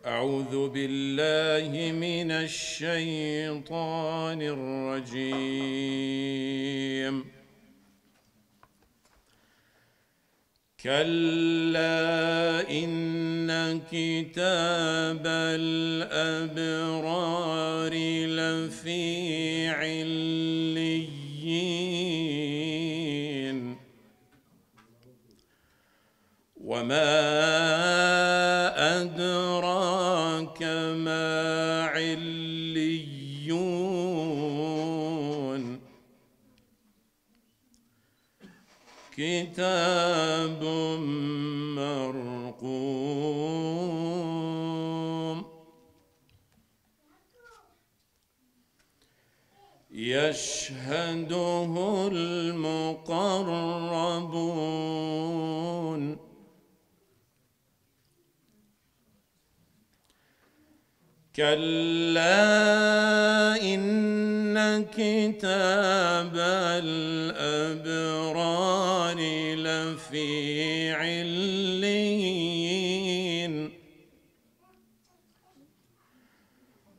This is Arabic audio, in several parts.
أعوذ بالله من الشيطان الرجيم. كلا إن كتاب الأبرار لفي عليين وما أدراك ما عليون كتاب مرقوم يشهده المقربون كلا إن كتاب الأبرار لفي عليين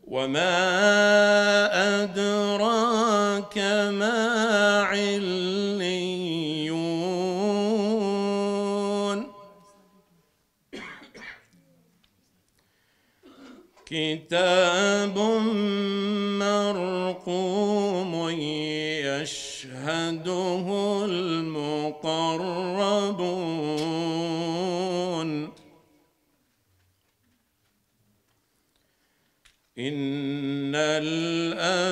وما أدراك ما عليون كتاب مرقوم يشهده المقربون إن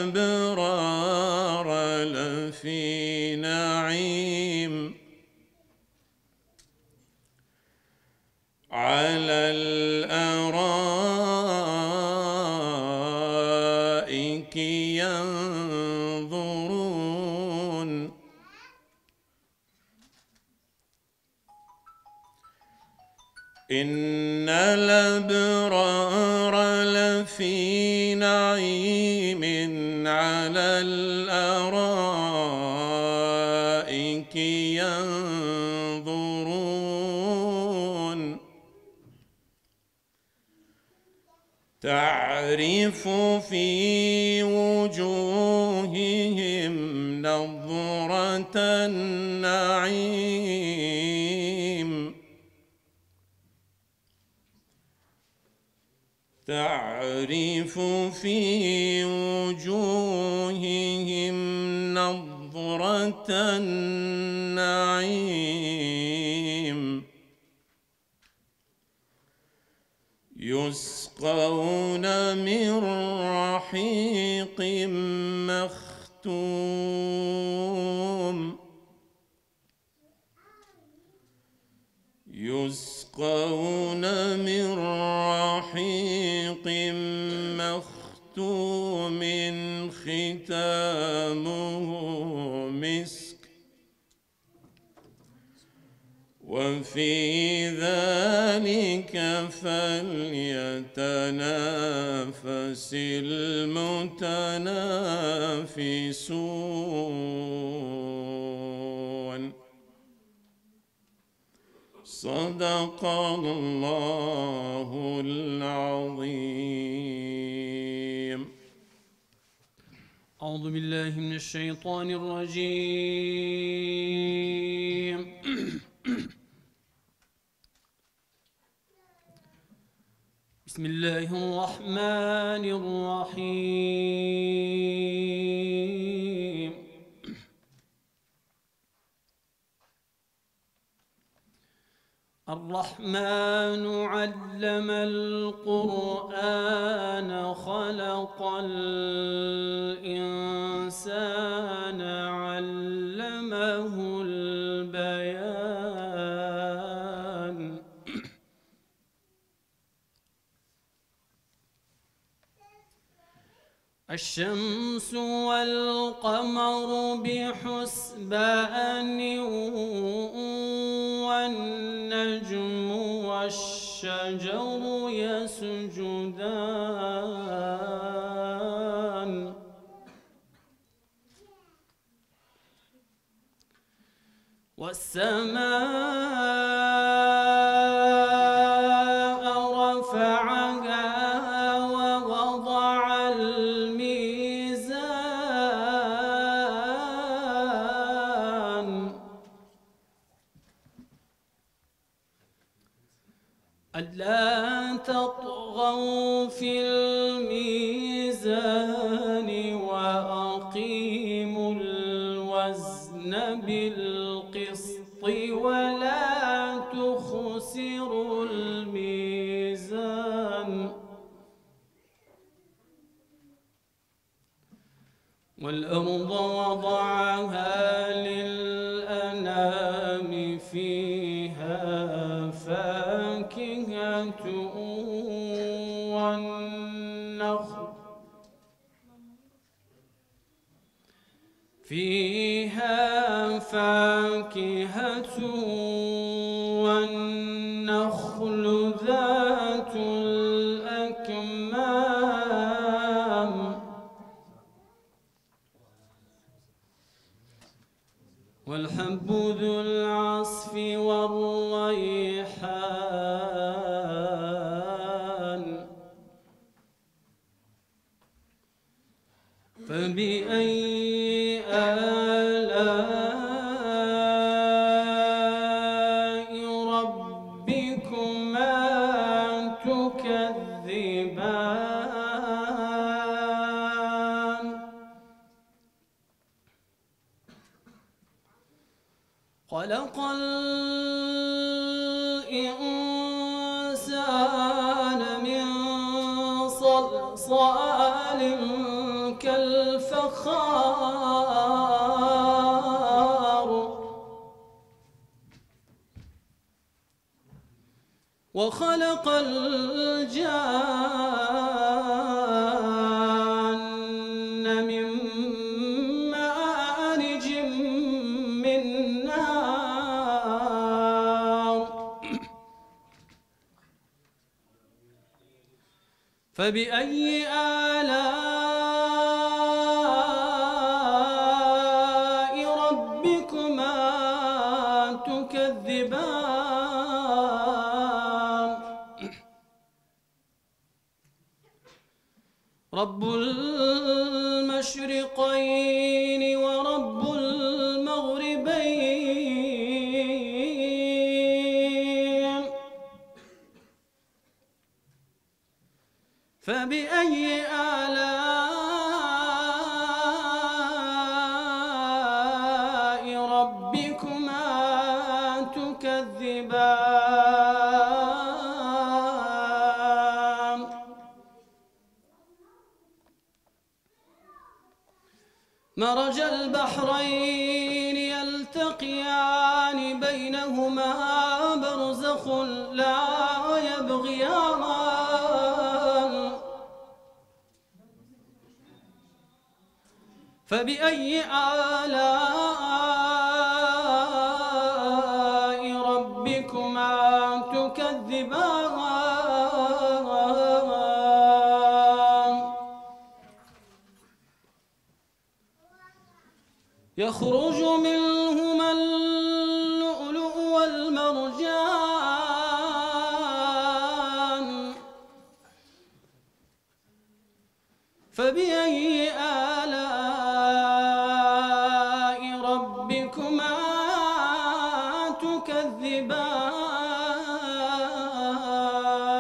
الأبرار لفي نعيم على الأرائك ينظرون إن الأبرار لفي نعيم على الأرائك ينظرون تعرف في وجوههم نضرة النعيم تعرف في وجوههم نضرة النعيم يسقون من رحيق مختوم يسقون من رحيق مختوم ختامه مسك وفي ذلك فليتنافس المتنافسون صدق الله العظيم. أعوذ بالله من الشيطان الرجيم. بسم الله الرحمن الرحيم. الرحمن علم القرآن خلق الإنسان علمه البيان الشمس والقمر بحسبان والنجم والشجر يسجدان والسماء رفعها ووضع الميزان ألا تطغوا في الميزان وأقيموا الوزن بالقسط ولا تخسروا الميزان والأرض وضعها للأنام فيها فاكهة والنخل ذات الأكمام والحب ذو العصف والريحان فبأي آلاء ربكما تكذبان خلق الإنسان من صلصال كالفخار وخلق الجان من مارج من نار فبأي آلاء ربكما تكذبان رب المشرقين ورب المغربين فبأي آلاء ربكما تكذبان مرج البحرين يلتقيان بينهما برزخ لا يبغيان فبأي آلاء ربكما تكذبان يخرج منهما اللؤلؤ والمرجان فبأي آلاء ربكما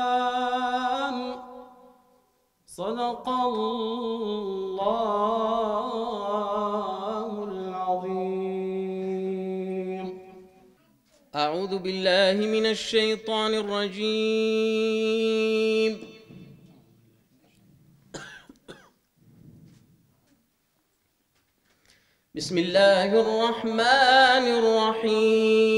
تكذبان صدق الله العظيم أعوذ بالله من الشيطان الرجيم بسم الله الرحمن الرحيم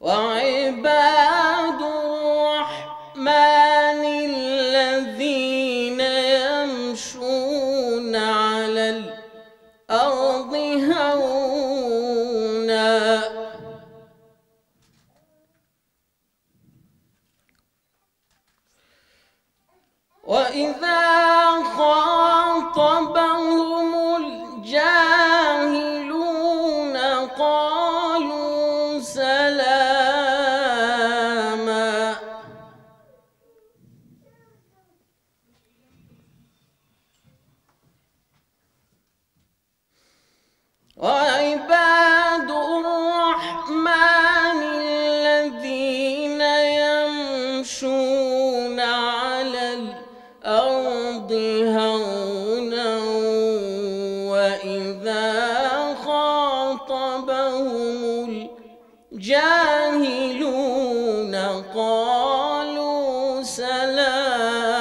وعباد الرحمن الذين يمشون على الأرض خاطبهم الجاهلون قالوا سلاما.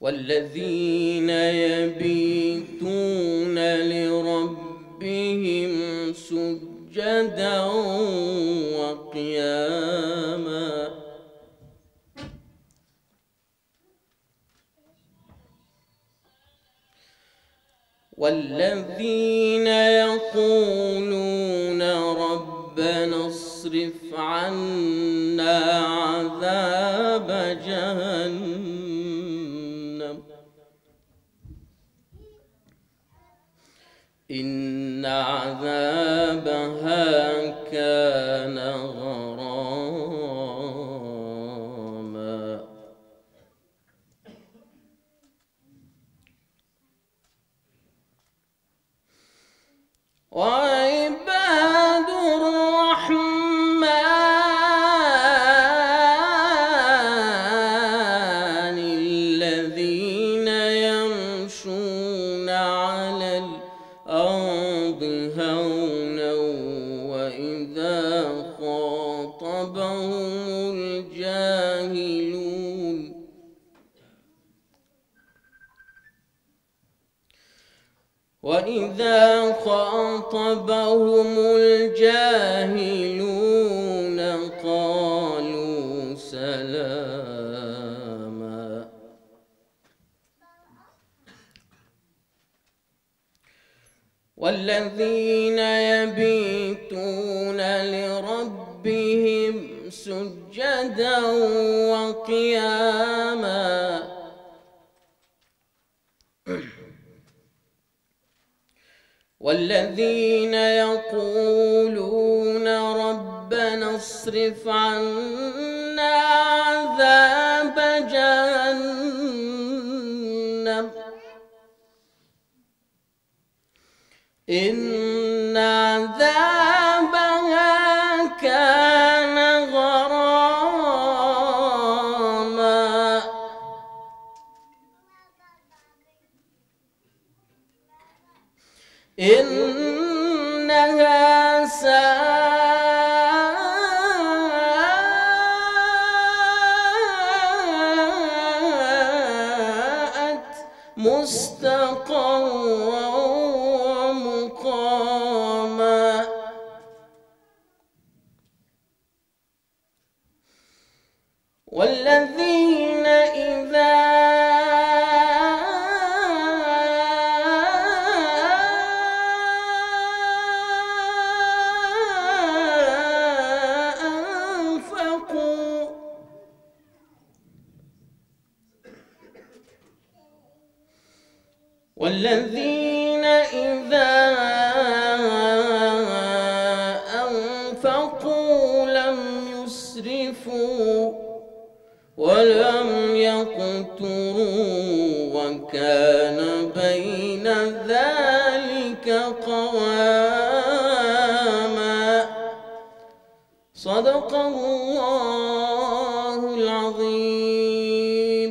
والذين يبيتون لربهم سجدا وقياما. والذين يقولون ربنا اصرف عنا عذاب جهنم إن عذابها كان غراما. وعباد الرحمن الذين يمشون على الأرض هونا وإذا خاطبهم الجاهلون قالوا سلاما. والذين يبيتون لربهم سجدا وقياما. والذين يقولون ربنا اصرف عنا عذاب جهنم إن عذابها كان غراما. إنها ساءت مستقرا ومقاما. والذين إذا أنفقوا لم يسرفوا ولم يقتروا وكان بين ذلك قواما. صدق الله العظيم.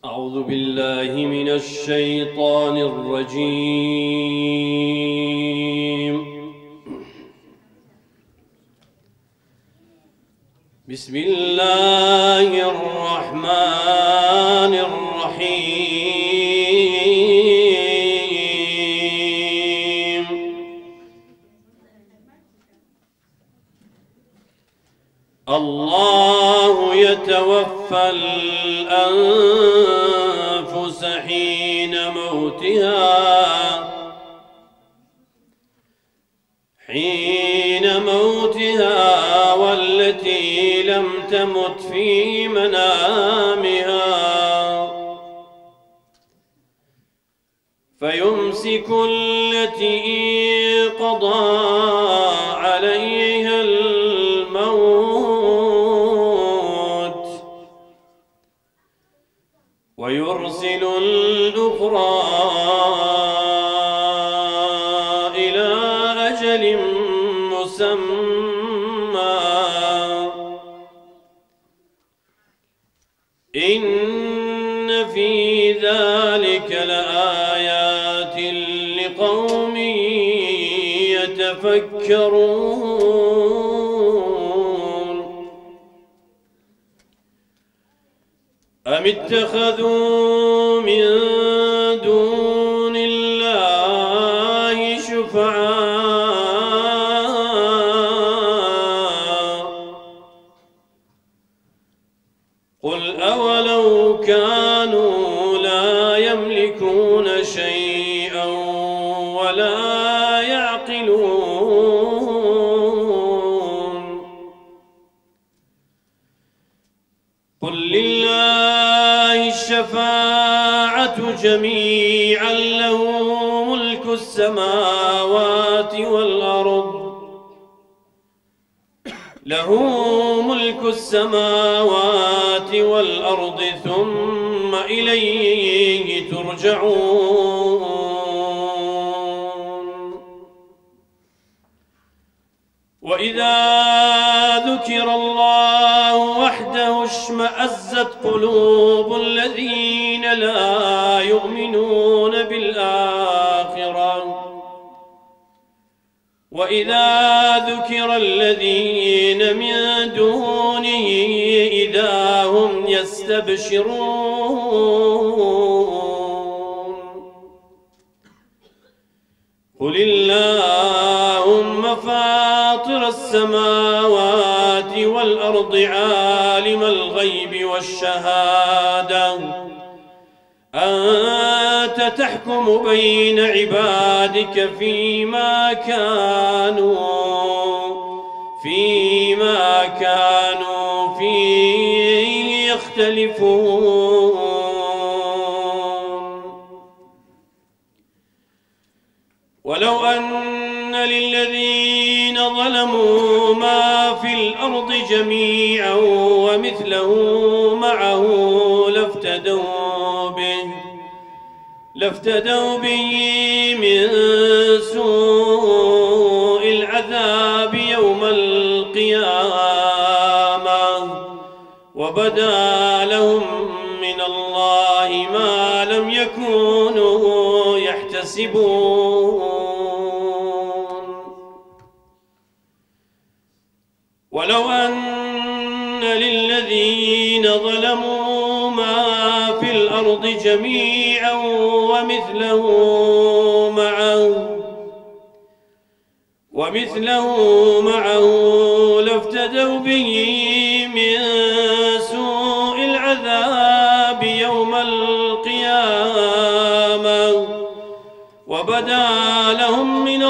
أعوذ بالله من الشيطان الرجيم. بسم الله الرحمن الرحيم. الله يتوفى الأنفس حين موتها والتي لم تمت في منامها فيمسك التي قضى عليها الموت ويرسل الأخرى إلى أجل مسمى إن في ذلك لآيات لقوم يتفكرون أم اتخذوا من دون الله شفعاء قل أولو كانوا لا يملكون شيئا ولا يعقلون قل لله الشفاعة جميعا له ملك السماوات والأرض ثم إليه ترجعون وإذا ذكر الله وحده اشمأزت قلوب الذين لا يؤمنون بالآخرة وإذا ذكر الذين من دونه إذا هم يستبشرون قل اللهم فاطر السماوات والأرض عالم الغيب والشهادة أنت تحكم بين عبادك فيما كانوا فيه يختلفون ولو أن للذين ظلموا ما في الأرض جميعا ومثله معه لافتدوا به من سوء العذاب يوم القيامة وبدا لهم من الله ما لم يكونوا يحتسبون ولو أن للذين ظلموا ما في الأرض جميعا ومثله معه لافتدوا به من سوء العذاب يوم القيامة وبدا لهم من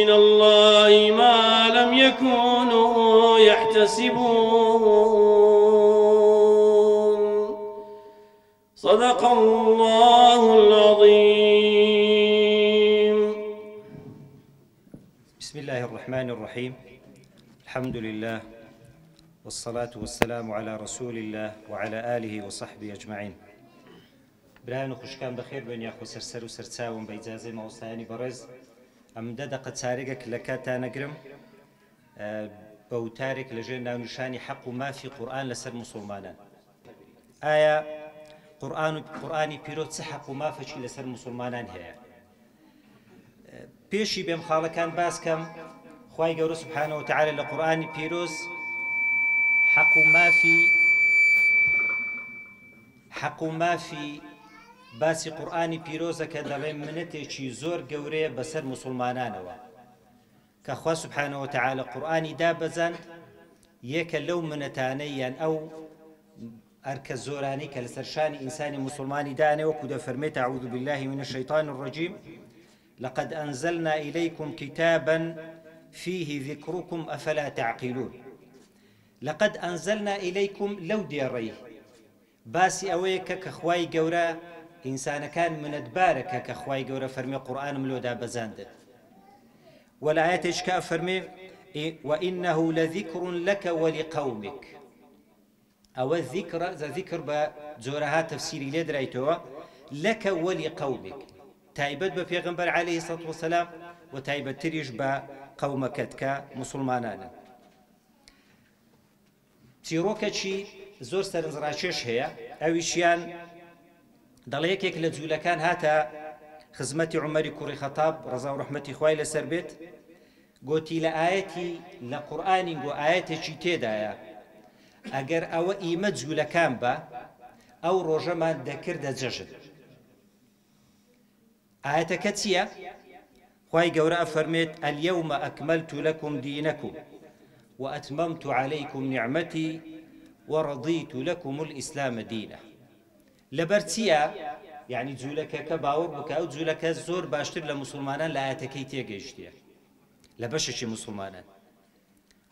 الله ما لم يكونوا يحتسبون صدق الله العظيم. بسم الله الرحمن الرحيم. الحمد لله والصلاة والسلام على رسول الله وعلى آله وصحبه أجمعين. بران خوشكان بخير بن ياخو سرسر وسرساون بإجازة موساني برز أم دقة تاريخك لكاتا نقرم بو تاريخ لجينا نشاني حق ما في قرآن لسر مسلمانا آية قرآني بيروت حق ما فشي لسر مسلمانان هي بيشي بهم خالكان باسكم خواهي قولوا سبحانه وتعالى لقرآني بيروز حق ما في باسی قورآانی پیرۆزە کە دەڵێ منەتێکی زۆر گەورەیە بەسەر موسڵمانانەوە کە خوا سبحانەوە تەعالە قورآانی دابەزاند یەکە لەو منەتانەی یان ئەو ئەرکە زۆرانەی کە لەسەر شانی ئینسانی موسڵمانی دانێ وەکو دەفەرمێت أعوذ بالله من الشيطان الرجيم لقد أنزلنا إليكم كتابا فيه ذكركم أفلا تعقلون لقد أنزلنا إليكم لو دياريه باسی ئەوەیە کە خوای گەورە ئینسانەکان منەتبارەکە کە خوای گەورە فەرمێ قورئانم لۆدا بەزاندن وەلایەتێش کە فەرمێ وإنه لذكر لك ولقومك ئەوە ذیکر بە جۆرەها تەفسیری لێ درایتەوە لەکە ولقومك تایبەت بە پێغەمبەر عەلەیهی سەڵات وەسەلام و تایبەتتریش بە قەومەکەت کە موسڵمانانن. چیرۆکێکی زۆر سەرنجڕاکێش هەیە، ئەویشیان دەڵێ یەکێک لە جوولەکان هاتە خزمەتی عومەری کوڕی خەتاب ڕەزا و ڕەحمەتی خوای لەسەر بێت، گوتی لە ئایەتی لە قورئانی گۆ ئایەتێکی تێدایە ئەگەر ئەوە ئیمە جوولەکان بە ئەو ڕۆژەمان دەکردە جەژن. ئایەتەکە چییە؟ خوای گەورە ئەفەرمێت ئەلیەومە ئەکمەلت لەکم دینەکم وأتممت عليكم نعمتي ورضيت لكم الإسلام دينا. لبرتيا يعني جولك كباور بك أو جولك زور باشتر لمسلمانان لا أتكيتيا جيشتيا لبشش مسلمانان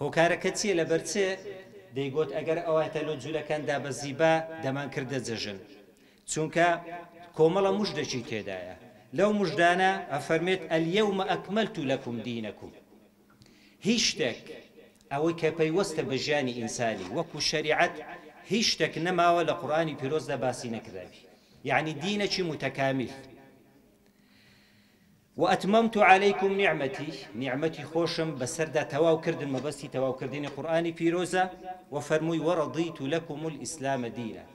هو كاركتيا لبرتيا دەیگوت ئەگەر ئەواتە لۆ جوولەکان دابەزیبا دەمان کردە جەژن، چونکە کۆمەڵە موژدەی تێدایە. لەو موژدانە ئەفەرمێت ئەلیەومە ئەکمەلت لەکم دینەکم. هیچ شتێک ئەوەی کە پەیوەستە بە ژیانی ئینسانی وەکو شەریعەت هیچ شتێک نەماوە لە قورئانی پیرۆزدا باسی نەکراوی، یعنی دینێکی متەکامل. وأتممت عليكم نعمتي خوشم بسردا تواو كردن مبستي تواو كردين قرآني بيروزا وفرموي ورضيت لكم الإسلام دينا.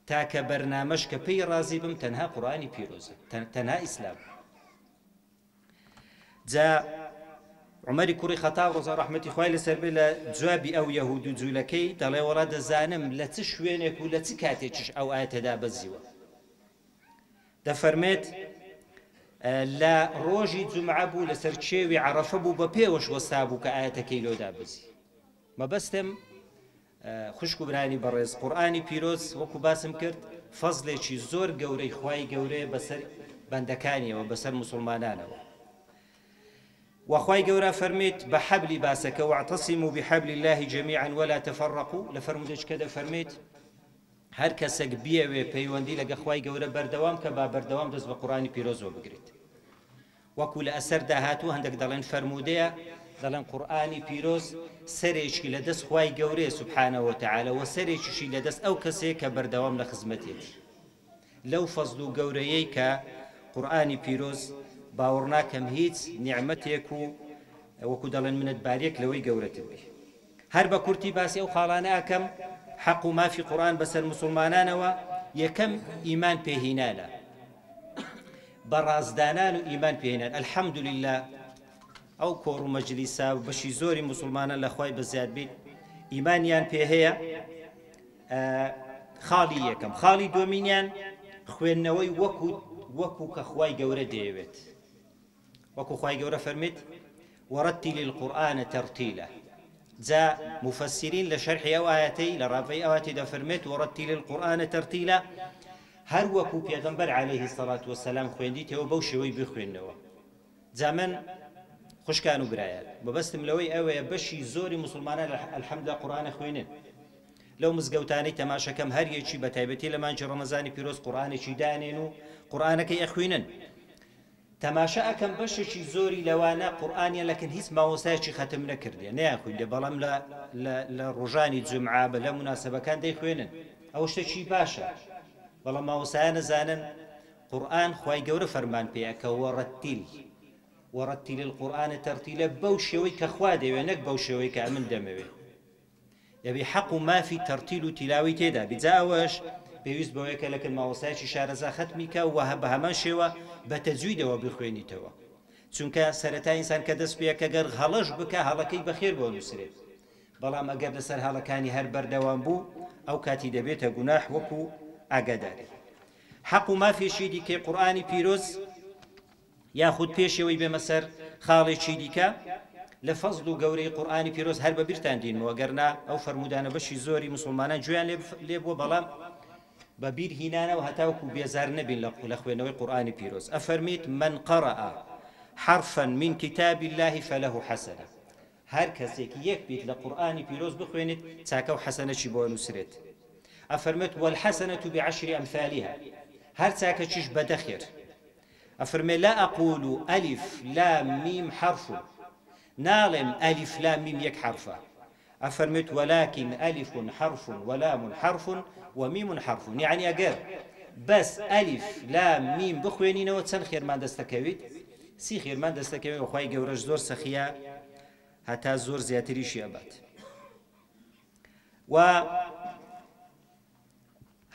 تاك برنامج كبي رازي بم تنها قرآني بيروزا تنها إسلام. جاء عمر كوري خطاب رضا رحمتي خوالي لسربي لجوابي أو يهود جولكي دلي وراد زانم لتشوينك ولتكاتيش أو آيات دا بزيوة دفرميت لا روجي جمعة بو لسرچێوی عرفە بوو بە پێوەش وەستا بوو کە ئاەتەکەی لۆ دابزی. مەبەستم خوشک و برانی بەڕێز قورئانی پیرۆز وەکو باسم کرد فەزلێکی زۆر گەورەی خوای گەورەیە بەسەر بەندەکانیەوە بەسەر موسڵمانانەوە. وخوای گەورە فەرمێت بە حەبلی باسەکە واعتصموا بحبل الله جميعا ولا تفرقوا لە فەرمودێکەکە دەفەرمێت هەر کەسێک بیەوێ پەیوەندی لەگە خوای گەورە بەردەوام کە با بەردەوام دەست بە قورئانی پیرۆزەوە بگرێت. وەکو لە ئەسەردا هاتوو هەندێک دەڵێن فەرمودەیە دەڵێن قورئانی پیرۆز سەرێکی لە دەست خوای گەورەیە سوبحانەهو وتەعالە و سەرێکیشی لە دەست ئەو کەسەیە کە بەردەوام لە خزمەتێتی. لەو فەزل و گەورەیەی کە قورئانی پیرۆز باوەڕ ناکەم هیچ نیعمەتێک و وەکو دەڵێن منەتباریەک لەوەی گەورەتر بێ. هەر بە کورتی باسی ئەو خاڵانە ئەکەم حەق و مافی قورئان بەسەر موسڵمانانەوە یەکەم ئیمان پێهینانە، بەڕازدانان و ئیمان پێهێنان. الحەمدولله ئەو کۆڕ و مەجلیسا و بەشی زۆری موسڵمانان لە خوای بەزیاد بیت ئیمانیان پێ هەیە. خاڵی یەکەم. خاڵی دووەمینیان خوێندنەوەی وەکو کە خوای گەورە دەیەوێت، وەکو خوای گەورە فەرمێت وەرەتیل القورئانە تەرتیلە. جا مفسرین لە شەرحی ئەو ئایەتەی لە ڕافەی ئەواتی دەفەرمێت وەرەتیل القورئانە تەرتیلە، هەر وەکو پێغەمبەر عەلەیهی سەڵات وەسەلام خوێندیتەوە بەو شێوەی بخوێنەوە. جا من خوشکان و برایان بەبەستم لەوەی ئەوەیە بەشی زۆری موسڵمانان ئەلحەمدوللا قورئانە خوێنن. لەو مزگەوتانەی تەماشەکەم هەر یەکی بە تایبەتی لە مانجی ڕەمەزانی پیرۆز قورئانێکی دانێن و قورئانەکەی ئەخوێنن. تەماشا ئەکەم بەشێکی زۆری لەوانە قورئانیان لەکن هیچ مامۆستایەکی ختم نەکردێ نەیانخوێندێ، بەڵام لە ڕۆژانی جومعە بە لە موناسەبەکان دەیخوێنن. ئەو شتێکی باشە، بەڵام مامۆستایان نەزانن قورئان خوای گەورە فەرمان پێیە کە وەرەتیل القورئانە تەرتیلە بەو شێوەی کە خوا دەوێ، نەک بەو شێوەی کە ئەمن دەمەوێ. دەبێ حەق و مافی تەرتیل و تیلاوی تێدا بیت. جا ئەوەش پێویست بەوەیە کە لەکن ماوەسایەکی شارەزا ختمی کە و بە هەمان شێوە بە تەجویدەوە بخوێنیتەوە، چونکە سەرەتا ئینسان کە دەست پێیە کە گەر هەڵەش بکە هەڵەکەی بەخێر بۆ نووسرێت، بەڵام ئەگەر لەسەر هەڵەکانی هەر بەردەوام بوو ئەو کاتی دەبێتە گوناح وەکو ئاگاداری. حەق و مافێکی دیکەی قورئانی پیرۆز یاخود پێشەوەی بێمە سەر خاڵێکی دیکە لە فەزل و گەورەی قورئانی پیرۆز هەر بەبیرتان دینەوە، گەرنا ئەو فەرمودانە بەشی زۆری موسڵمانان گوێیان لێ بووە، بەڵام بەبیر هینانەوە هەتاوەکو بێزار نەبین لە خوێنەوەی قورئانی پیرۆز. ئەفەرمێت من قەرأ حرفا من كتاب الله فله حسنة. هەر کەسێکی یەک بیت لە قورئانی پیرۆز بخوێنێت چاکە و حەسەنەکی بۆ نووسرێت. ئەفەرمێت والحسنة بعشر أمثالها، هەر چاکەکیش بەدە خێر. ئەفەرمێ لا أقول ألف لام ميم حرف، ناڵێم ألف لام ميم یەک حرفە. ئەفەرمێت ولكن ألف حرف ولام حرف وميم حرف، يعني ئەگەر بەس ئەلیف لام میم بخوێنینەوە چەند خێرمان دەستەکەویت سی خێرمان دەستەکەوێت وەخوای گەورەش زۆر سەخیە هەتا زۆر زیاتریشی ئەبات و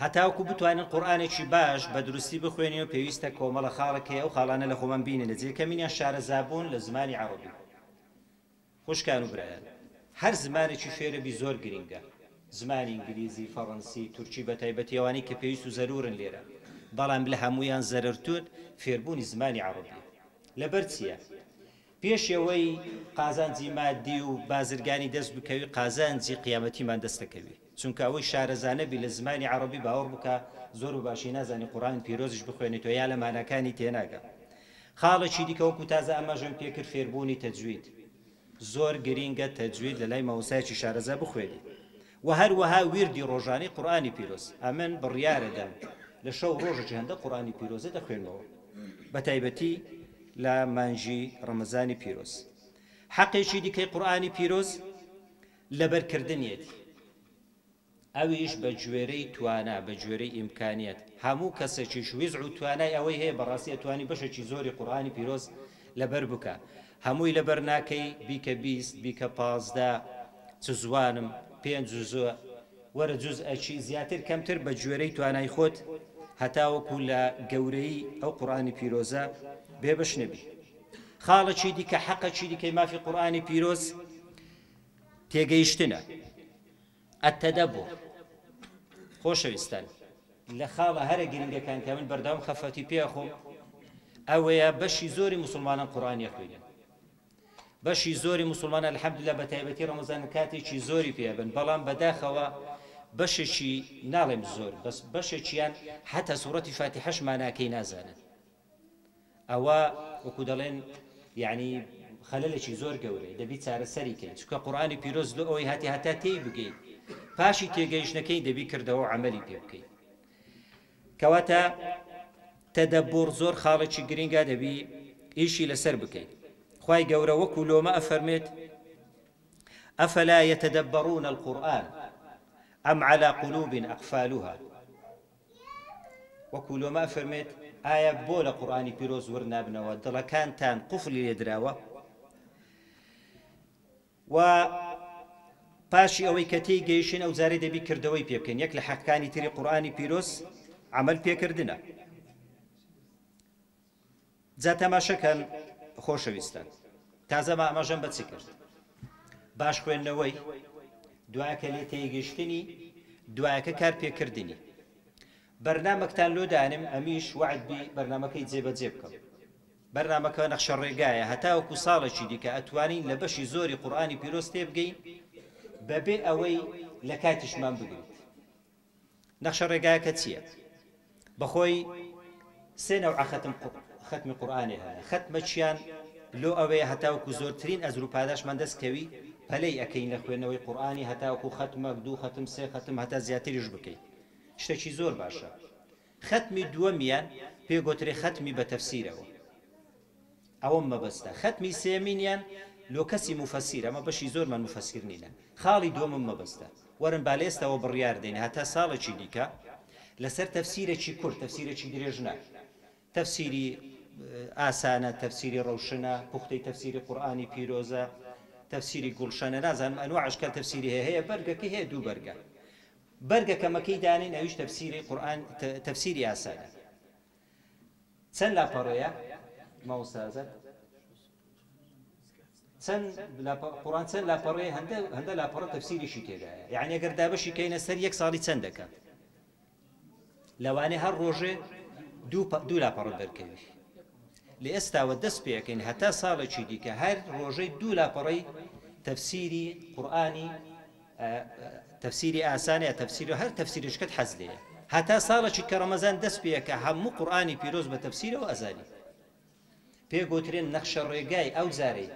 هەتاوکو بتوانین قورئانێکی باش بە دروستی بخوێنین و پێویستە کۆمەڵە خاڵەکەی ئەو خاڵانە لە خۆمان بینێ لە جێکەمینیان شارەزابوون لە زمانی عەرەبی خوشکان و برایان هەر زمانێکی فێرەبی زۆر گرنگە زمانی ئینگلیزی فەڕەنسی تورکی بە تایبەتی ئەوانەی کە پێویست و زەرورن لێرە بەڵام لە هەمویان زەرورتر فێربوونی زمانی عەرەبی لەبەر چییە پێشەوەی قازانجی مادی و بازرگانی دەست بکەوی قازانجی قیامەتیمان دەستەکەوی چونکە ئەوەی شارەزانەبی لە زمانی عەرەبی باوەڕ بکە زۆر و باشی نازانی قورئان پیرۆزیش بخوێنێتەوە یا لە ماناکانی تێناگە خاڵێکی دیکە وەکو تازە ئەمەژەم پێکرد فێربوونی تەجوید زۆر گرینگە تەجوید لە لای مەوسایەکی شارەزا بخوێنی و هەروەها ویردی ڕۆژانی قورئانی پیرۆز ئەمن بڕیارەدەم لە شەو ڕۆژێکی هەندە قورئانی پیرۆزە دەخوێنمەوە بە تایبەتی لە مانجی ڕەمەزانی پیرۆز حەقێکی دیکەی قورئانی پیرۆز لەبەرکردنیەتی ئەویش بە گوێرەی توانا بە گوێرەی ئیمکانیەت هەموو کەسێکیش ویزع و توانای ئەوەی هەیە بەڕاستی ئەتوانی بەشێکی زۆری قورئانی پیرۆز لەبەر بکە هەمووی لەبەر ناکەی بیکە 20 بیکە 15 چ زوانم 5 جوزە وەرە جوزئەکی زیاتر کەمتر بە گوێرەی توانای خۆت هەتاوەکو لە گەورەی ئەو قورئانی پیرۆزە بێبەش نەبی خاڵێکی دیکە حەقێکی دیکەی مافی قورئانی پیرۆز تێگەیشتنە التدبر خۆشەویستان لە خاڵە هەرە گرنگەکان کە من بەردەوام خەفەتی پێخۆم ئەوەیە بەشی زۆری مسلمانان قورئان یەخوێنن بەشی زۆری مسلمانان الحەمدولله بە تایبەتی ڕەمەزان کاتێکی زۆری پێبن بەڵام بەداخەوە بەشێکی ناڵێم زۆر بەس بەشێکیان حتا سوورەتی فاتیحەش ماناکەی نازانن ئەوە وەکو دەڵێن یعنی خەلەلێکی زۆر گەورەی دەبی چارەسەری کەین چونکە قورئانی پیرۆز لە ئەوەی هاتی هەتا تێی بگەین پاشی تێگەیشتنەکەی دەبی کردەوە عەمەلی پێ بکەین کەواتە تەدەبور زۆر خاڵێکی گرینگە دەبی ئیشی لەسەر بکەین خوای گەورە وەکو لۆمە ئەفەرمێت ئەفەلا یەتەدەبەڕون القورئان ئەم عەلا قولوب ئەقفالوها وەکو لۆمە ئەفەرمێت ئایا بۆ لە قورئانی پیرۆز وەرنابنەوە دڵەکانتان قوفڵی لێدراوە و پاشی ئەوەی کە تێی گەیشتن ئەو جارێ دەبی کردەوەی پێ بکەین یەک لە حەقەکانی تری قورئانی پیرۆز عەمەل پێکردنە جا تەماشەکەن خۆشەویستان تازە ئەمەژەم بەچی کرد باش خوێندنەوەی دوایەکە لێ تێگەیشتنی دوایەکە کار پێکردنی بەرنامەکتان لۆ دانم ئەمیش وعد بی بەرنامەکەی جێبەجێ بکەم بەرنامەکە نەخشە ڕێگایە هەتاوەکو ساڵێکی دیکە ئەتوانین لە بەشی زۆری قورئانی پیرۆز تێبگەین بەبێ ئەوەی لە کاتیشمان بگریت نەخشە ڕێگایەکە چییە بەخۆی سێ نەوع ختمی قورئانی هەیە ختمەچیان لۆ ئەوەیە هەتاوەکو زۆرترین ئەجر و پاداشمان دەستکەوی پەلەی ئەەکەین لە خوێندنەوەی قورئانی هەتاوەکو ختمە 2 ختم 3 ختم هەتا زیاتریش بکەین شتێکی زۆر باشە ختمی دووەمیان پێگوترێ ختمی بە تەفسیرەوە ئەوەم مەبەستە ختمی سێمینیان لۆ کەسی مفەسیر ئەمە بەشی زۆرمان مفەسیر نینە خاڵی دووەمم مەبەستە وەرن با لێستەوە بڕیار دێن هەتا ساڵێکی دیکە لەسەر تەفسیرێکی کورت تەفسیرێکی درێژنە تەفسیری ئاسانە تەفسیری ڕەوشنە پوختەی تەفسیری قورئانی پیرۆزە تەفسیری گوڵشەنە نازانم ئەنواع ئەشکال تەفسیری هەیە بەرگەکەی هەیە دوو بەرگە بەرگە کەمەکەی دانین ئەویش تەفسیری قورئان تەفسیری ئاسانە چەند لاپەڕەیە ماوەستازە چەند قورئان چەند لاپەڕەیە هەندە لاپەڕە تەفسیریشی تێدایە یعنی ئەگەر دابەشی کەینە سەر یەک ساڵی چەند دەکات لەوانێ هەر ڕۆژێ دوو لاپەڕە دەرکەوی لە ئێستاوە دەست پێەکەین هەتا ساڵێکی دیکە هەر ڕۆژەی دوو لاپەڕەی تەفسیری قورئانی تەفسیری ئاسانە تەفسیری هەر تەفسیرشکت حەز لێیە هەتا ساڵێکی کە ڕەمەزان دەست پێەکە هەموو قورئانی پیرۆز بە تەفسیرەوە ئەزانی پێگوترێن نەخشە ڕێگای ئەو جارەی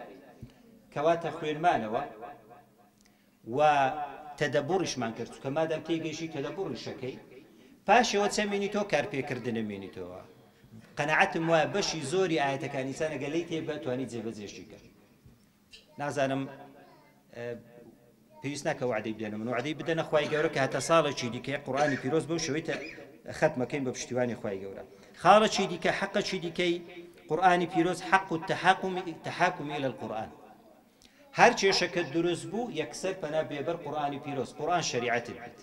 کەواتە خوێنمانەوە و تەدەبوڕیشمان کرد کە مادام تێگەیشتی تەدەبوڕیشەکەی پاشەوە چەند مینیتەوە کارپێکردنە مینیتەوە قەنەعەتم وایە بەشی زۆری ئاەتەکانی ئینسانە گەلەی تێبگات توانی جێبەجێشی کرد نازانم پێویست ناکە وعدەی بدەنە من وعدەی بدەنە خوای گەورە کە هەتا ساڵێکی دیکە قورئانی پیرۆز بەو شێوەی ختمەکەین بە پشتیوانی خوای گەورە. خاڵەکی دیکە حەقەکی دیکەی قورئانی پیرۆز حەق و تەحاکم إلى القورآن. هەر کێشەکە دروست بوو یەکسەر پەنا بێبەر قورئانی پیرۆز، قورئان شەریعەت بیت.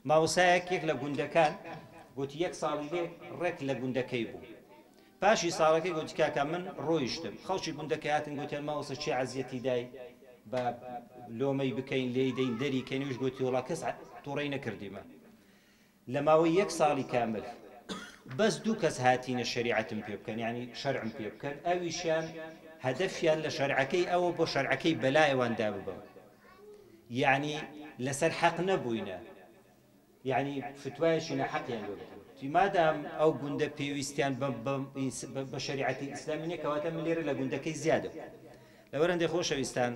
ماوەسایەک یەک لە گوندەکان گوتی یەک ساڵی لێ ڕێک لە گوندەکەی بوو. پاشی ساڵەکەی گوتی کاکە من ڕۆیشتم، خەڵکی گوندەکەی هاتن گوتیان ماوەسە چی عەزیەتی دای بە لۆمەی بکەین لێی دەین دەری کەینیش گوتی وڵا کەس تووڕەی نەکردیمە. لە ماوەی یەک ساڵی کامل بەس دوو کەس هاتینە شەریعەتم پێ بکەن، یعنی شەرعم پێ بکەن، ئەویشیان هەدەفیان لە شەرعەکەی ئەوە بۆ شەرعەکەی بەلایەواندا ببەن، یعنی لەسەر حەق نەبووینە، یعنی فتوایەکی نەحەقیان لێ بکەن. مادام ئەو گوندە پێویستیان بە شەریعەتی ئیسلامی نییە کەواتە من لێرە لە گوندەکەی زیادە. لەوەرەندەی خۆشەویستان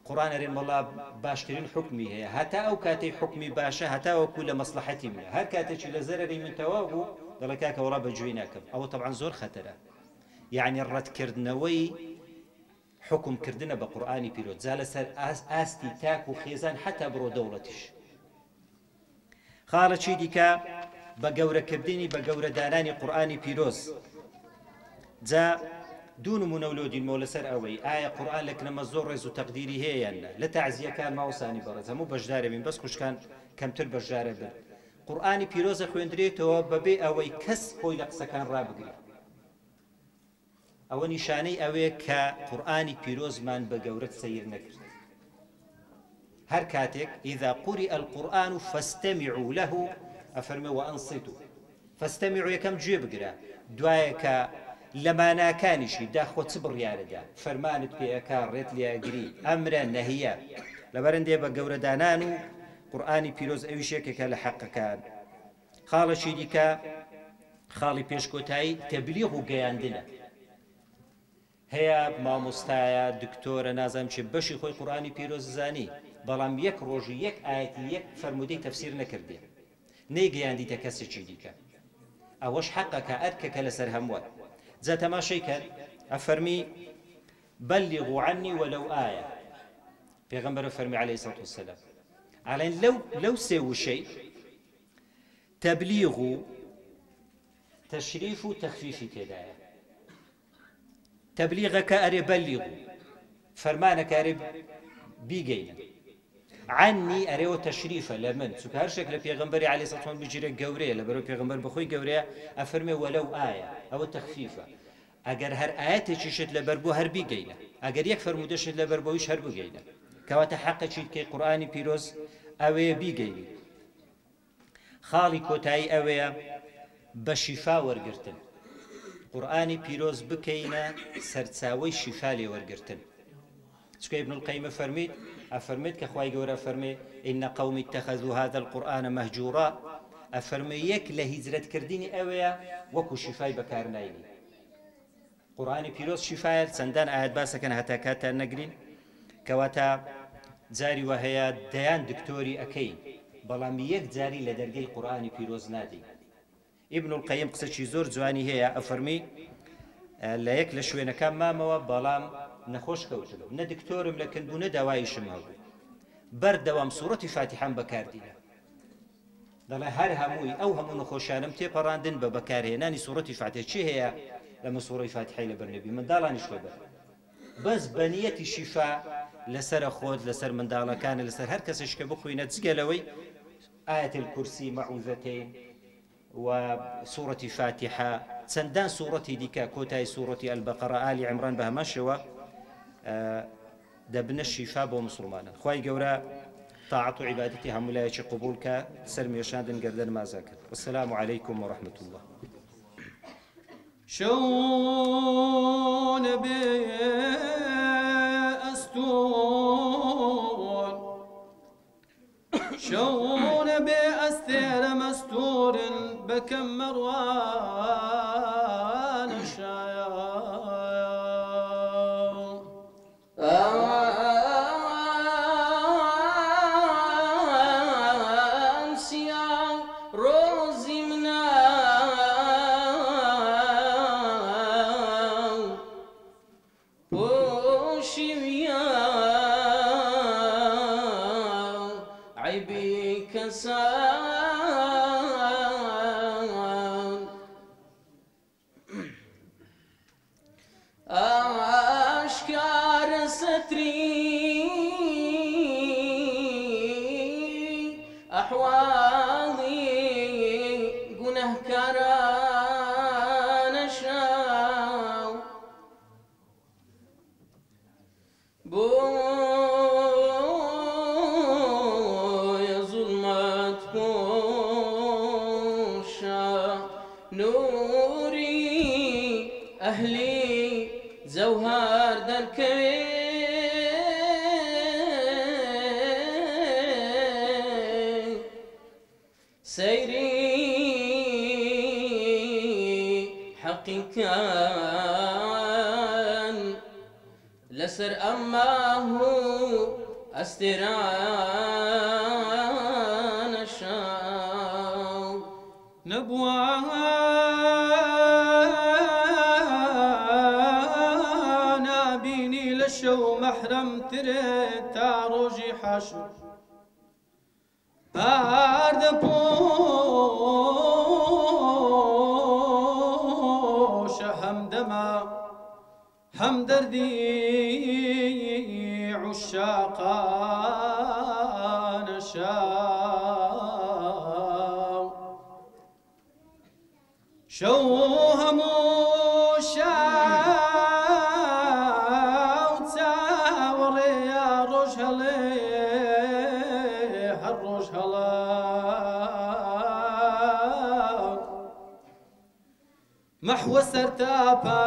قورئان ئەرێن وەڵا باشترین حکمی هەیە، هەتا ئەو کاتەی حکمی باشە هەتا وەکو لە مەسلحەتی منە، هەر کاتێکی لە زەرەری من تەواو بوو دەڵێ کاکە وەڵا بەگوێی ناکەم، ئەوە تەبعاً زۆر خەتەرە، یعنی ڕەتکردنەوەی حکمکردنە بە قورئانی پیرۆز جا لەسەر ئاستی تاک و خێزان حتا بڕۆ دەوڵەتیش. خاڵەکی دیکە بە گەورەکردنی بە گەورەدانانی قورئانی پیرۆز. جا دوو نمونە لۆ دینمەوە لەسەر ئەوەی ئایا قورئان لە کنەمە زۆر ڕێز و تەقدیری هەیە یان نە. لە تەعزیەکان ماوەسانی بەڕێز هەموو بەشدارە بین، بەس خوشکان کەمتر بەشدارە بن. قورئانی پیرۆزە خوێندرێتەوە بەبێ ئەوەی کەس خۆی لە قسەکان ڕابگرێت. ئەوە نیشانەی ئەوەیە کە قورئانی پیرۆزمان بە گەورەت سەیر نەکرد. هەر کاتێک ئیذا قوریئ القورئان فاستەمعوا له ئەفەرمێ وەئەنصتوا، فاستەمعوا یەکەم گوێ بگرە، دوایە کە لە ماناکانیشی داخۆ چ بڕیارەدا فەرمانت پێەکا ڕێت لێگری ئەمرە نەهیە. لەبەرەندێ بە گەورەدانان و قورئانی پیرۆز ئەویش یەکێکە لە حەقەکان. خاڵەکی دیکە خاڵی پێشکۆتایی تەبلیغ و گەیاندنە. هەیە مامۆستایە دکتۆرە نازانم چێ بەشی خۆی قورئانی پیرۆز زانی، بەڵام یەک ڕۆژی یەک ئایەتی یەک فەرمودەی تەفسیر نەکردێ، نەیگەیاندیتە کەسێکی دیکە، ئەوەش حەقەکە ئەرکەکە لەسەر هەمووە. جا تەماشەی کرد ئەفەرمی بەلیغوا عنی وەلەو ئایە، پێغەمبەر فەرمی عەلەیهی سەڵاتو وەسەلام ئەڵێن لەو سێ وشەی تەبلیغ و تەشریف و تەخفیفی تێدایە. تەبلیغەکە ئەرێ بەلیغ، فەرمانەکە ئەرێ بیگەینە، عنی ئەرێەوە تەشریفە لە من، چونکە هەر شێک لە پێغەمبەری عەلەیهی سەڵاتو وەسەلام بگیرێ گەورەیە، لەبەرەوەی پێغەمبەر بەخۆی گەورەیە، ئەفەرمێ وەلەو ئایە، ئەوە تەخفیفە. ئەگەر هەر ئایەتێکیشت لەبەر بوو هەر بیگەینە، ئەگەر یەک فەرمودەشت لەبەر بۆیش هەر بگەینە، کەواتە حەقەکی کەی قورئانی پیرۆز ئەوەیە بیگەینی. خاڵی کۆتایی ئەوەیە بە شیفا وەرگرتن، قورئانی پیرۆز بکەینە سەرچاوەی شیفا لێ وەرگرتن. چونکە ئیبن القەیمە فەرمیت ئەفەرمێت کە خوای گەورە فەرمێ ئین قەومی اتەخەذوا هذا القورئان مەهجوورا، ئەفەرمێ یەک لە هیجرەتکردنی ئەوەیە وەکو شیفای بەکارنایلی. قورئانی پیرۆز شیفایە، چەندان ئاەت باسەکەن هەتا کاتان نەگرین، کەواتە جاری وە هەیە دەیان دکتۆری ئەکەین، بەڵام یەک جاری لە دەرگەی قورئانی پیرۆز نادەین. ئیبن القەیم قسەی زۆر جوانی هەیە، ئەفەرمی لە یەک لە شوێنەکان مامەوە بەڵام نەخۆش کەوتم، نە دکتۆرم لە کەنبوو نە داوایشم هەبوو، بەردەوام سوورەتی فاتیحەم بەکاردینە، دەڵێ هەر هەمووی ئەو هەموو نەخۆشیانم تێپەڕاندن بە بەکارهێنانی سوورەتی فاتیحە. چی هەیە لەمە سوورەی فاتیحەی لەبەر نەبی منداڵانیش لەبەر، بەس بەنیەتی شیفا لەسەر خۆت لەسەر منداڵەکانە لەسەر هەر کەسێک کە بخوێنە جگەلەوەی ئایەت الکورسی مەعوذەتەین و سوورەتی فاتیحە، چەندان سوورەتی دیکە کۆتایی سوورەتی ئەلبەقەرە ئالی عیمران بە هەمان شێوە دەبنە شیفا بۆ مسلمانان. خوای گەورە طاعەت و عیبادەتی هەموو لایەکی قبوڵ کە سەرمێشاندن گەردەن مازە کرد. والسلام عەلەیکم وەڕەحمەة الله. شون بأستور شون بأستر مستور بكم مروان عيبك سار أهلي زوهار دركوي سيري حقيقان لسر أماه أستران الشام نبوانا بيني لشو محرم تريت روجي حشو بارد بوش همدما همدردي عشاقان شام شوهم شاو تاوري يا رجلي هالرج هلا محو سرتابا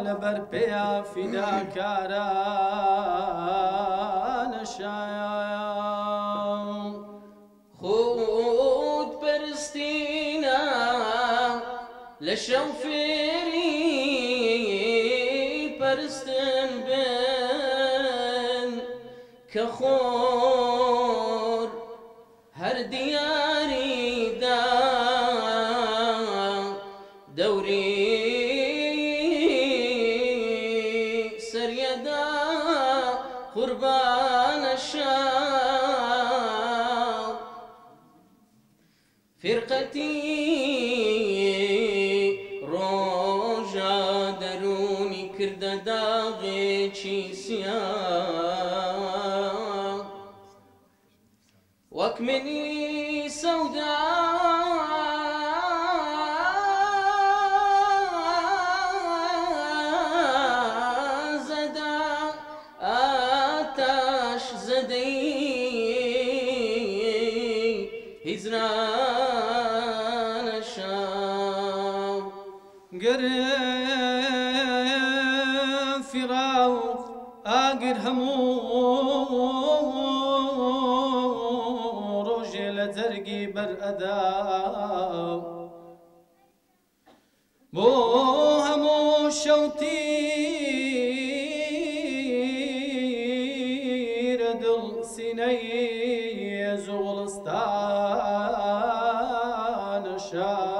لبربيا فداكاران شايم خود برستينا لشوفيري برستن بن كخور هر دياري دا دوري سريدا قربان الشام فرقتي روجا دروني كرد داغي چيسيان واكمني سوداء زدا آتش زدي هزران الشام قرب فراق آقر همو رجل ترقي برأدام بو همو شوتي ردل سني زغلستان شام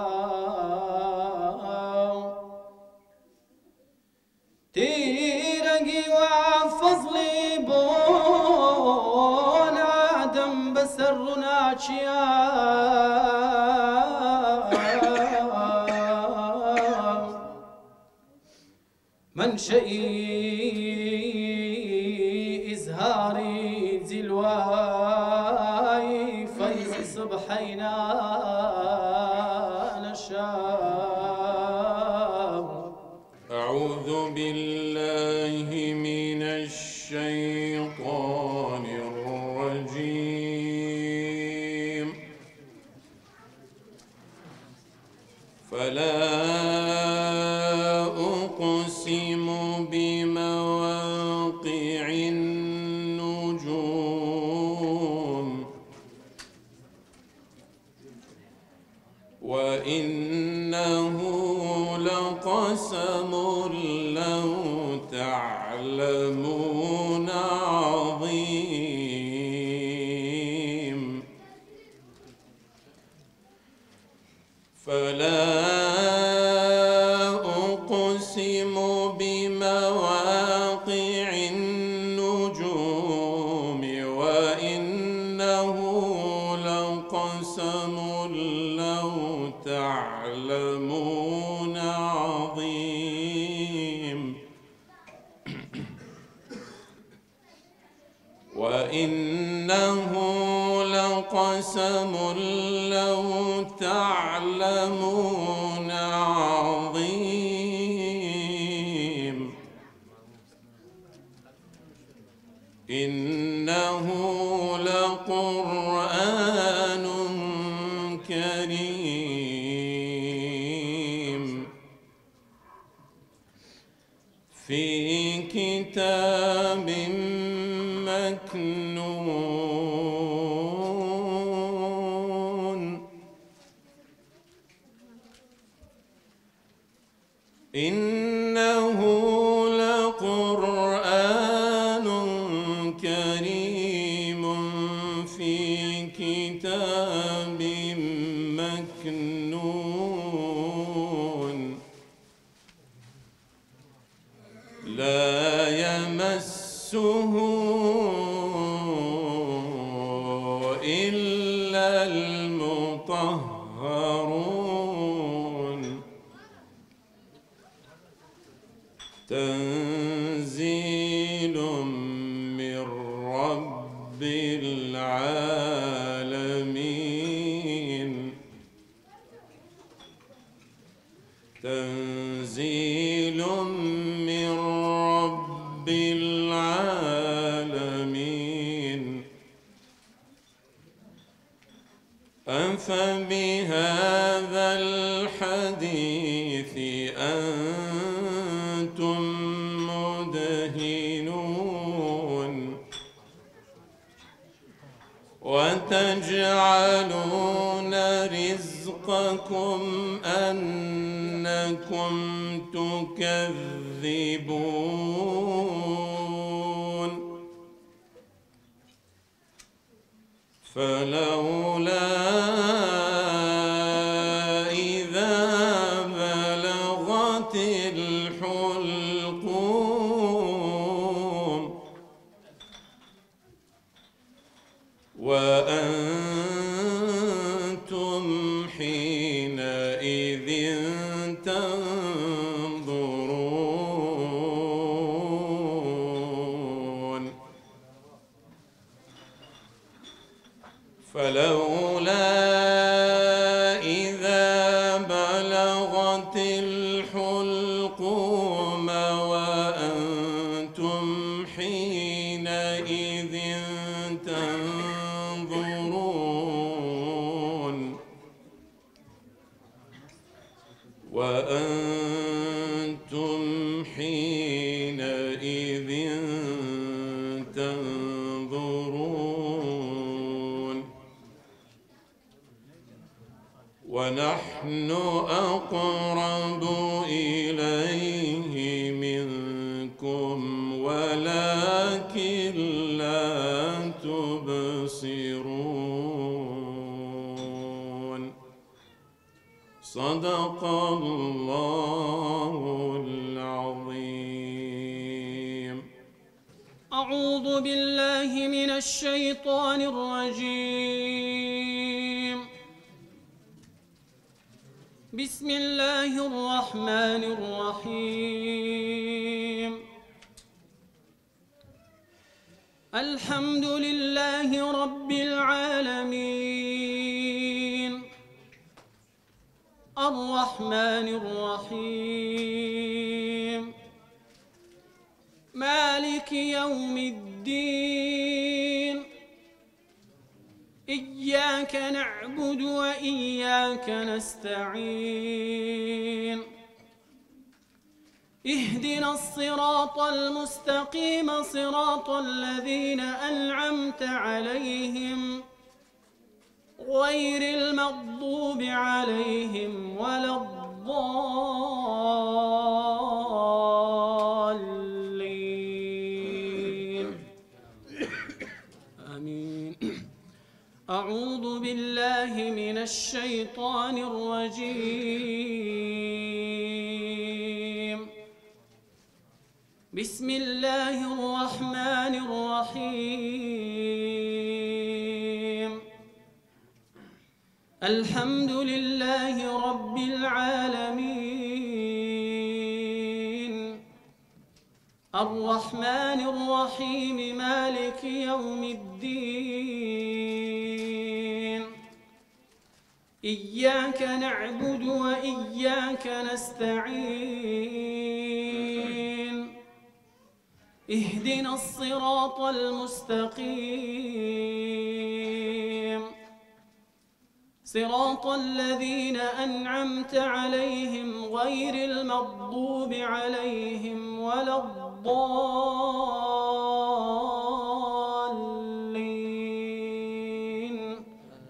تيرقي وفضلي بون عدم بسرنا منشئي إزهاري زلواي فيز صبحينا نشام أعوذ بالله من الشيطان الرجيم فلا أقسم بمواقع النجوم وإنه لقسم لو تعلمون عظيم فلا أقسم بمواقع النجوم وإنه لقسم لو تعلمون عظيم في كتاب مكنون إنه لقرآن كريم في كتاب مكنون لا يمسه إلا المطهرون تنزيل من رب العالمين تنزيل من رب العالمين أفبهذا الحديث أنتم مدهنون وتجعلون رزقكم أنكم تكذبون فلولا إذا بلغت الحلقوم وأنتم حينئذ تنظرون فلولا إذا بلغت الحلقوم وأنتم حينئذ تنظرون وأنتم حينئذ تنظرون ونحن أقرب إليه منكم ولكن لا تبصرون صدق الله العظيم. أعوذ بالله من الشيطان الرجيم. بسم الله الرحمن الرحيم. الحمد لله رب العالمين الرحمن الرحيم مالك يوم الدين إياك نعبد وإياك نستعين اهدنا الصراط المستقيم صراط الذين أنعمت عليهم غير المغضوب عليهم ولا الضالين آمين. أعوذ بالله من الشيطان الرجيم. بسم الله الرحمن الرحيم. الحمد لله رب العالمين الرحمن الرحيم مالك يوم الدين إياك نعبد وإياك نستعين اهدنا الصراط المستقيم صراط الذين أنعمت عليهم غير المغضوب عليهم ولا الضالين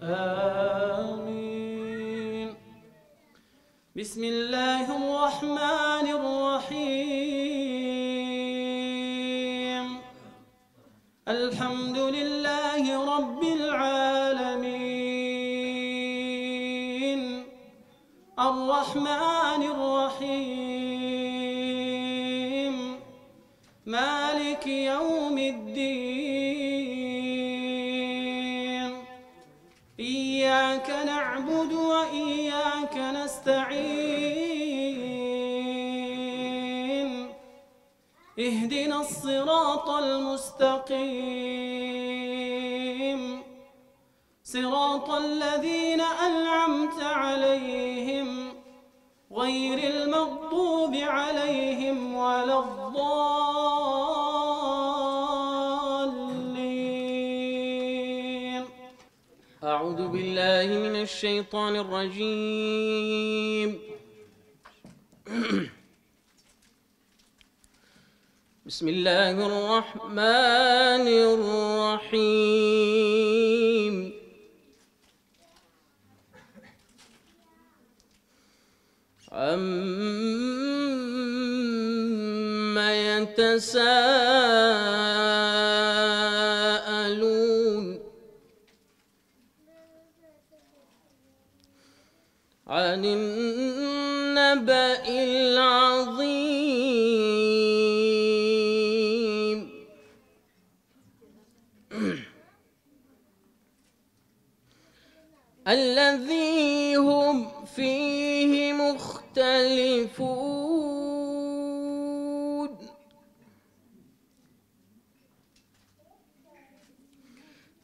آمين. بسم الله الرحمن الرحيم. الحمد لله رب العالمين الرحمن الرحيم مالك يوم الدين. إياك نعبد وإياك نستعين. اهدنا الصراط المستقيم صراط الذين أنعمت عليهم غير المغضوب عليهم ولا الضالين. أعوذ بالله من الشيطان الرجيم. بسم الله الرحمن الرحيم. عما يتساءلون عن النبأ العظيم. الذي هم فيه مختلفون.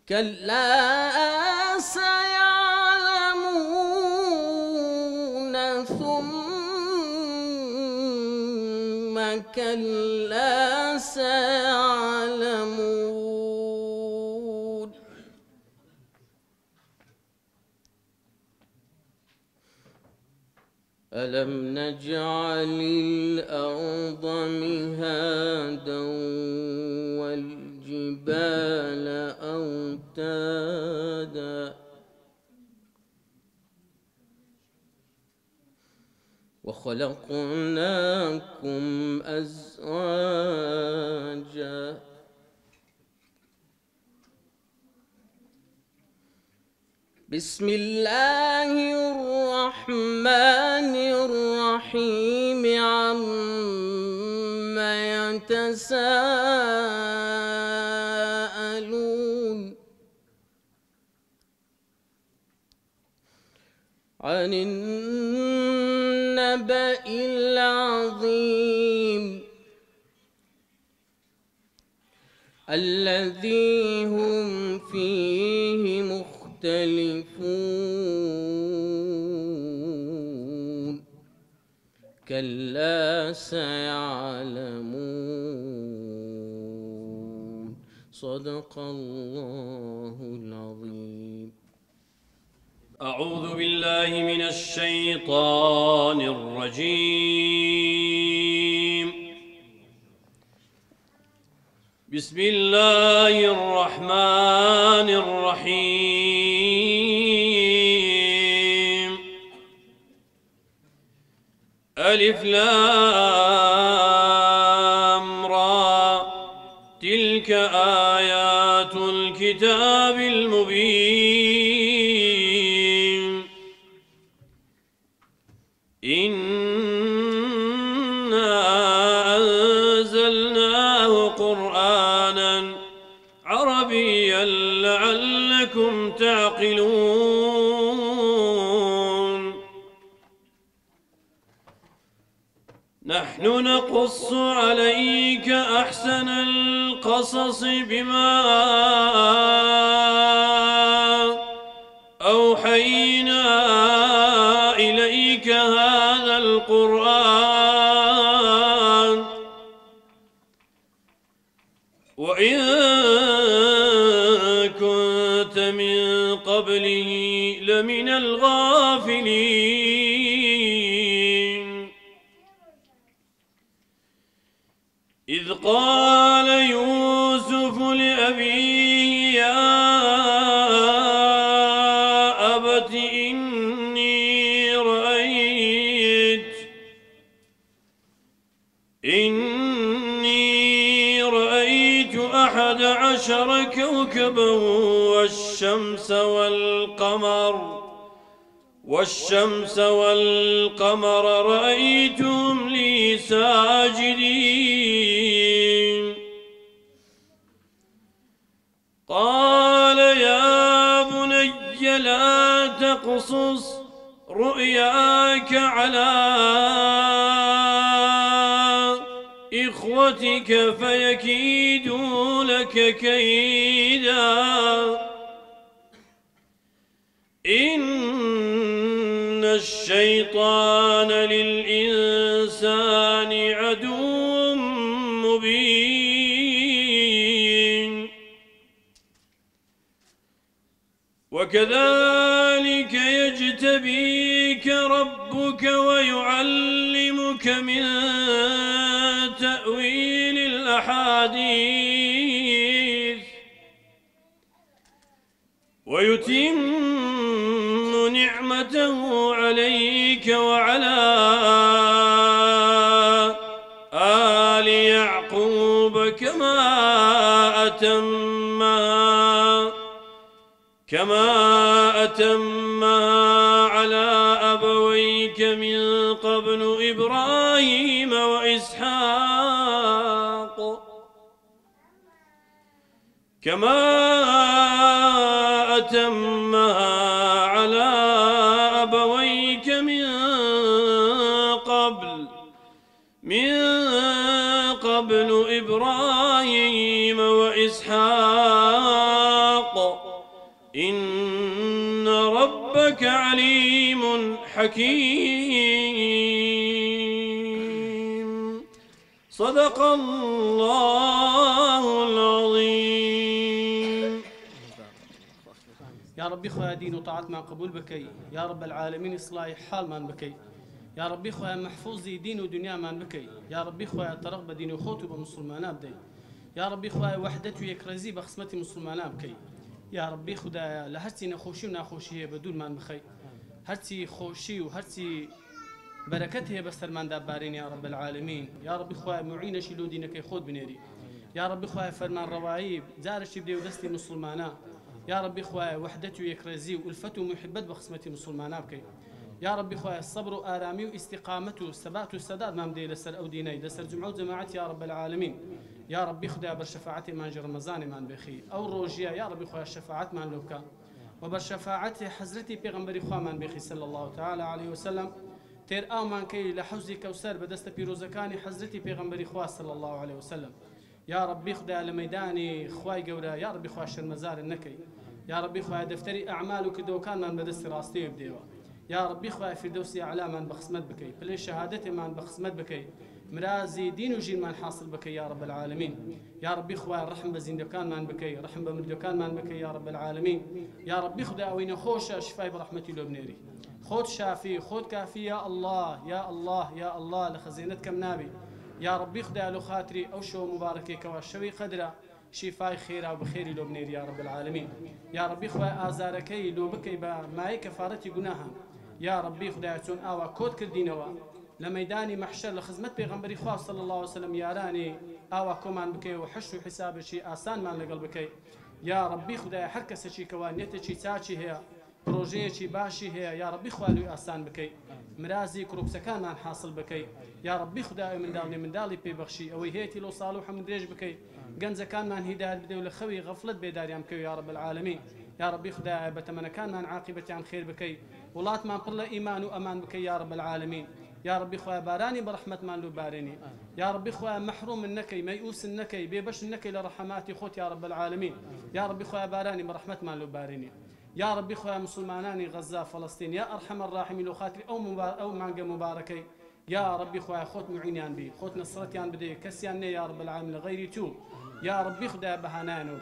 كلا سيعلمون ثم كلا سيعلمون. ألم نجعل الأرض مهادا والجبال أوتادا وخلقناكم أزواجا بسم الله الرحمن الرحيم. عما يتساءلون عن النبأ العظيم الذي هم فيه مختلفون. كلا سيعلمون. صدق الله العظيم. أعوذ بالله من الشيطان الرجيم. بسم الله الرحمن الرحيم. ألف لام را تلك آيات الكتاب المبين. إنا أنزلناه قرآنا عربيا لعلكم تعقلون. نحن نقص عليك أحسن القصص بما أوحينا إليك هذا القرآن وإن كنت من قبله لمن الغافلين. إذ قال يوسف لأبيه يا أبت إني رأيت 11 كوكبا والشمس والقمر رأيتهم لي ساجدين قال يا بني لا تقصص رؤياك على إخوتك فيكيدوا لك كيدا إن الشيطان للإنسان عدو مبين وكذلك يجتبيك ربك ويعلمك من تأويل الأحاديث ويتم نعمته عليك وعلى آل يعقوب كما أتمها على أبويك من قبل إبراهيم وإسحاق كما أتمها على أبويك من قبل إبراهيم وإسحاق إن ربك عليم حكيم صدق الله العظيم. يا ربي خويا دين وطاعت مع قبول بكي يا رب العالمين إصلاح حال من بكي يا ربي خويا محفوظي دين ودنيا من بكي يا ربي خويا ترغب دين وخوتي بمسلمان بدي يا ربي خويا وحدتي يكرزي بخصمتي مسلمان بكي يا ربي خدايا لهرتي نخوشي وناخوشي بدون من بخي هرتي خوشي وهرتي بركته بسر من دابارين يا رب العالمين يا ربي خويا معين شيلو دينك يخود بنيري يا ربي خويا فرمان رواعي زارش بدي ودستي مسلمانا يا ربي خويا وحدتي يكرزي والفتو محبت بخصمتي مسلمان بكي يا ربي خويا الصبر وآرامي واستقامته والثبات والسداد ما مدي لسر أو ديني لسر جمعة جماعتي يا رب العالمين يا ربي خدا برشفاعتي من جر رمضان من بخي أو روجيا يا ربي خويا الشفاعات من لوكا وبرشفاعتي حزرتي بيغمبري خواه من بخي صلى الله تعالى عليه وسلم تير أو من كي لحوزي كوسر بدست بيروزكاني حزرتي بيغمبري خواه صلى الله عليه وسلم يا ربي خدا لميداني خواي قورا يا ربي خواه شرمزار النكي يا ربي خواه دفتري أعمالك دوكان من بدست راستي بديوه يا ربي خواه فردوسي أعلى من بخصمت بكي بلي شهادتي من بخصمت بكي مرازي دين وجين من حاصل بكي يا رب العالمين يا ربي خواه رحم بزين دوكان من بكي رحم بمردوكان من بكي يا رب العالمين يا ربي خدا وين خوشة شفاي برحمتي لبنيري خود شافي خود كافي يا الله يا الله يا الله لخزينتك منابي يا ربي خدا له خاطري أو شو مباركي كواشوي قدره شفاي خير أو بخير لو بنير يا رب العالمين يا ربي خواه آزاركي لو بكي بماي كفارتي قناها يا ربي خدایتون آوا کۆت کردینەوە لە مەیدانی مەحشەر لە خزمەت پێغەمبەری خوا صلی الله عليه وسلم یارانی ئاوا کۆمان بکەی و حەشر و حسابێکی ئاسانمان لەگەڵ بکەی یا ربی خدایە هەر کەسێکی کەوا نێتێکی چاچی هەیە پرۆژەیەکی باشی هەیە یا ربی خوا لێی ئاسان بکەی مرازی کڕوکسەکانمان حاصل بکەی یا ربی خدایە منداڵی پێبەخشی ئەوەی هەیەی لۆ ساڵ و حەمد درێژ بکەی گەنجەکانمان هیدایەت بدەی و لە خەوی غەفڵەت بێداریان بکەی یا رب العالمین يا ربي خدايا بتمنكان عاقبتي عن خير بكي ولات من قل إيمان وأمان بكي يا رب العالمين يا ربي خويا باراني برحمة من لو باريني يا ربي خويا محروم منك ميؤوس منك بيبش منك لرحماتي خوت يا رب العالمين يا ربي خويا باراني برحمة من لو باريني يا ربي خويا مسلماناني غزة فلسطين يا أرحم الراحمين لو خاطري أو مانجا مباركي يا ربي خويا خوت معينيان بي خوت نصرتيان بدي كسيان يا رب العالمين غيري تو يا ربي خدايا بهانان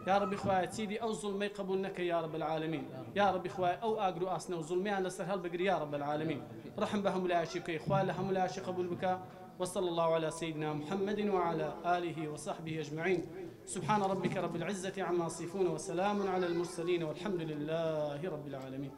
يا ربي خويا سيدي أو ظلمي قبولنك يا رب العالمين يا ربي خويا أو أجرو أسنا وظلمي على سهل بقري يا رب العالمين رحم بهم لا شيء خويا لهم لا شيء قبول بك وصلى الله على سيدنا محمد وعلى آله وصحبه أجمعين. سبحان ربك رب العزة عما يصفون وسلام على المرسلين والحمد لله رب العالمين.